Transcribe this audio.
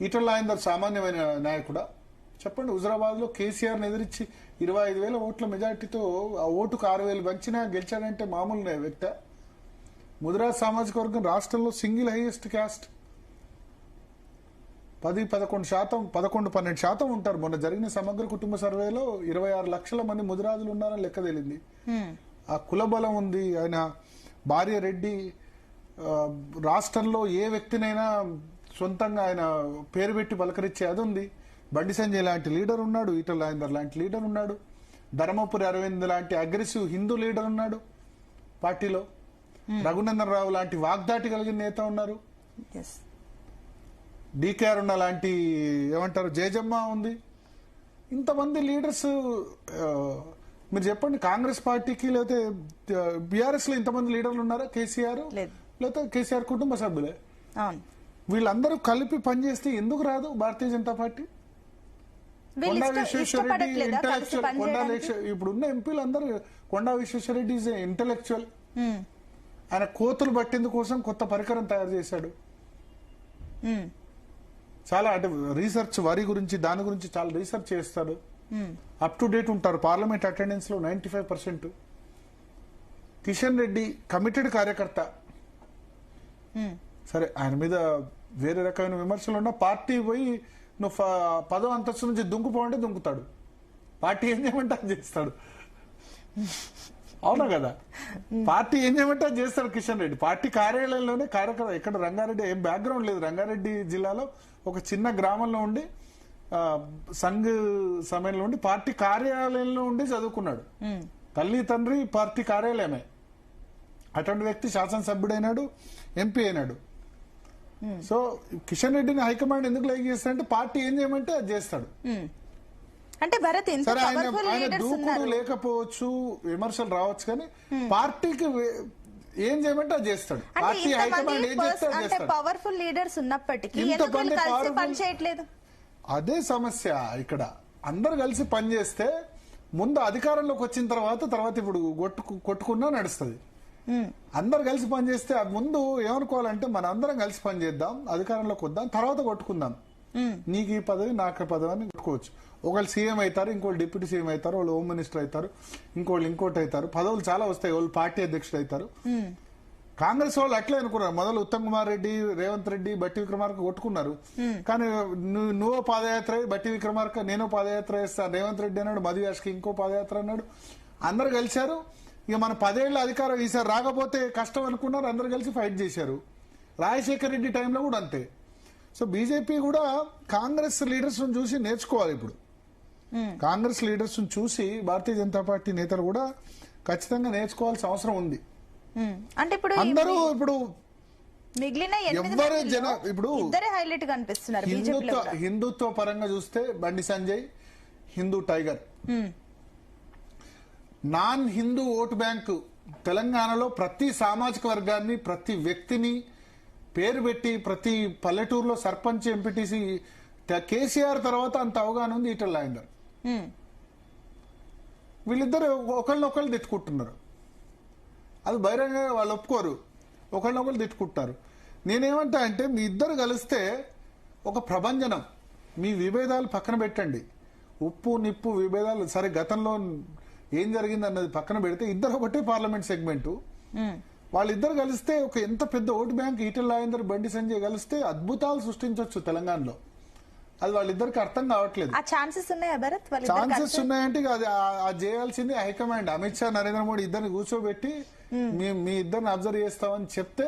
ఈటల రాజేందర్ సామాన్యమైన నాయకుడా? చెప్పండి. హుజరాబాద్ లో కేసీఆర్ ఎదిరించి 25,000 ఓట్ల మెజార్టీతో ఆ ఓటుకు 6,000 పంచినా గెలిచాడంటే మామూలు వ్యక్తి. ముదిరాజ్ సామాజిక వర్గం రాష్ట్రంలో సింగిల్ హైయెస్ట్ క్యాస్ట్. 11% ఉంటారు. మొన్న జరిగిన సమగ్ర కుటుంబ సర్వేలో 26 లక్షల మంది ముదిరాజులు ఉన్నారని లెక్క తేలింది. ఆ కులబలం ఉంది. ఆయన భార్య రెడ్డి. రాష్ట్రంలో ఏ వ్యక్తినైనా సొంతంగా ఆయన పేరు పెట్టి పలకరించే అది ఉంది. బండి సంజయ్ లాంటి లీడర్ ఉన్నాడు, ఈటల రాజేందర్ లాంటి లీడర్ ఉన్నాడు, ధర్మపురి అరవింద్ లాంటి అగ్రెసివ్ హిందూ లీడర్ ఉన్నాడు పార్టీలో, రఘునందన్ రావు లాంటి వాగ్దాటి కలిగిన నేత ఉన్నారు, డికే అరుణ లాంటి ఏమంటారు జయజమ్మ ఉంది. ఇంతమంది లీడర్స్ మీరు చెప్పండి. కాంగ్రెస్ పార్టీకి లేకపోతే బీఆర్ఎస్ లో ఇంతమంది లీడర్లు ఉన్నారా? కేసీఆర్ లేకపోతే కేసీఆర్ కుటుంబ సభ్యులే. వీళ్ళందరూ కలిపి పనిచేస్తే ఎందుకు రాదు భారతీయ జనతా పార్టీ? కొండా విశ్వేశ్వరరెడ్డి ఇంటలెక్చువల్. ఇప్పుడున్న ఎంపీలు అందరూ కొండా విశ్వేశ్వరరెడ్డి ఈజ్ ఇంటలెక్చువల్. ఆయన కోతులు పట్టేందు కోసం కొత్త పరికరం తయారు చేశాడు. చాలా అంటే రీసెర్చ్ వరి గురించి దాని గురించి చాలా రీసెర్చ్ చేస్తాడు. అప్ టు డేట్ ఉంటారు. పార్లమెంట్ అటెండెన్స్ లో 95%. కిషన్ రెడ్డి కమిటెడ్ కార్యకర్త. సరే, ఆయన మీద వేరే రకమైన విమర్శలు ఉన్నా పార్టీ పోయి నువ్వు 10వ అంతస్తు నుంచి దుంకుపోవంటే దుంకుతాడు. పార్టీ ఏం చేయమంటే అది చేస్తాడు. అవునా కదా? పార్టీ ఏం చేయమంటే అది చేస్తాడు కిషన్ రెడ్డి. పార్టీ కార్యాలయంలోనే కార్యకర్త. ఇక్కడ రంగారెడ్డి ఏం బ్యాక్గ్రౌండ్ లేదు. రంగారెడ్డి జిల్లాలో ఒక చిన్న గ్రామంలో ఉండి సంఘ్ సమయంలో ఉండి పార్టీ కార్యాలయంలో ఉండి చదువుకున్నాడు. తల్లి తండ్రి పార్టీ కార్యాలయమే. అటువంటి వ్యక్తి శాసనసభ్యుడైనాడు, ఎంపీ అయినాడు. సో కిషన్ రెడ్డిని హైకమాండ్ ఎందుకు లైక్ చేస్తాడంటే పార్టీ ఏం చేయమంటే అది చేస్తాడు. అంటే భరత్ సరే, ఆయన దూకుడు లేకపోవచ్చు, విమర్శలు రావచ్చు, కానీ పార్టీకి ఏం చేయమంటే అది చేస్తాడు. పార్టీ హైకమాండ్ ఏం చేస్తే అది చేస్తాడు. పవర్ఫుల్ లీడర్స్ ఉన్నప్పటికీ పనిచేయట్లేదు. అదే సమస్య ఇక్కడ. అందరు కలిసి పనిచేస్తే ముందు అధికారంలోకి వచ్చిన తర్వాత ఇప్పుడు కొట్టుకున్నా నడుస్తుంది. అందరు కలిసి పనిచేస్తే ముందు ఏమనుకోవాలంటే మన అందరం కలిసి పనిచేద్దాం, అధికారంలోకి వద్దాం, తర్వాత కొట్టుకుందాం. నీకు ఈ పదవి నాకు ఈ పదవి అని కొట్టుకోవచ్చు. ఒకళ్ళు సీఎం అవుతారు, ఇంకోళ్ళు డిప్యూటీ సీఎం అవుతారు, వాళ్ళు హోమ్ మినిస్టర్ అవుతారు, ఇంకోళ్ళు ఇంకోటి అవుతారు. పదవులు చాలా వస్తాయి. వాళ్ళు పార్టీ అధ్యక్షుడు అవుతారు. కాంగ్రెస్ వాళ్ళు అట్లే అనుకున్నారు. మొదలు ఉత్తమ్ కుమార్ రెడ్డి, రేవంత్ రెడ్డి, బట్టి విక్రమార్క కొట్టుకున్నారు. కానీ నువ్వో పాదయాత్ర, బట్టి విక్రమార్క నేనో పాదయాత్ర వేస్తాను, రేవంత్ రెడ్డి అన్నాడు, మధుయాష్కి ఇంకో పాదయాత్ర అన్నాడు. అందరు కలిశారు. ఇక మన 10 ఏళ్ల అధికారం ఈసారి రాకపోతే కష్టం అనుకున్నారు. అందరు కలిసి ఫైట్ చేశారు. రాజశేఖర్ రెడ్డి టైంలో కూడా అంతే. సో బీజేపీ కూడా కాంగ్రెస్ లీడర్స్ చూసి నేర్చుకోవాలి. ఇప్పుడు కాంగ్రెస్ లీడర్స్ చూసి భారతీయ జనతా పార్టీ నేతలు కూడా ఖచ్చితంగా నేర్చుకోవాల్సిన అవసరం ఉంది. అంటే ఇప్పుడు అందరూ ఇప్పుడు మిగిలిన ఎవరు ఇప్పుడు హైలైట్ గా అనిపిస్తున్నారు. హిందుత్వ పరంగా చూస్తే Bandi Sanjay Hindu tiger. Non Hindu vote bank తెలంగాణలో ప్రతి సామాజిక వర్గాన్ని, ప్రతి వ్యక్తిని పేరు పెట్టి ప్రతి పల్లెటూరులో సర్పంచ్, ఎంపీటీసీ కేసీఆర్ తర్వాత అంత అవగాహన ఉంది ఈటల రాజేందర్. వీళ్ళిద్దరు ఒకళ్ళనొకళ్ళు తిట్టుకుంటున్నారు. అది బహిరంగ వాళ్ళు ఒప్పుకోరు. ఒకళ్ళనొకళ్ళు తిట్టుకుంటారు. నేనేమంటా అంటే మీ ఇద్దరు కలిస్తే ఒక ప్రభంజనం. మీ విభేదాలు పక్కన పెట్టండి. ఉప్పు నిప్పు విభేదాలు సరే, గతంలో ఏం జరిగింది అన్నది పక్కన పెడితే ఇద్దరు ఒకటే పార్లమెంట్ సెగ్మెంట్. వాళ్ళిద్దరు కలిస్తే ఒక ఎంత పెద్ద ఓటు బ్యాంక్ ఈటల రాజేందర్, బండి సంజయ్ కలిస్తే అద్భుతాలు సృష్టించవచ్చు తెలంగాణలో. అది వాళ్ళిద్దరికి అర్థం కావట్లేదు. ఛాన్సెస్ ఉన్నాయంటే అది చేయాల్సింది హైకమాండ్. అమిత్ షా, నరేంద్ర మోడీ ఇద్దరిని కూర్చోబెట్టి మీ ఇద్దరిని అబ్జర్వ్ చేస్తామని చెప్తే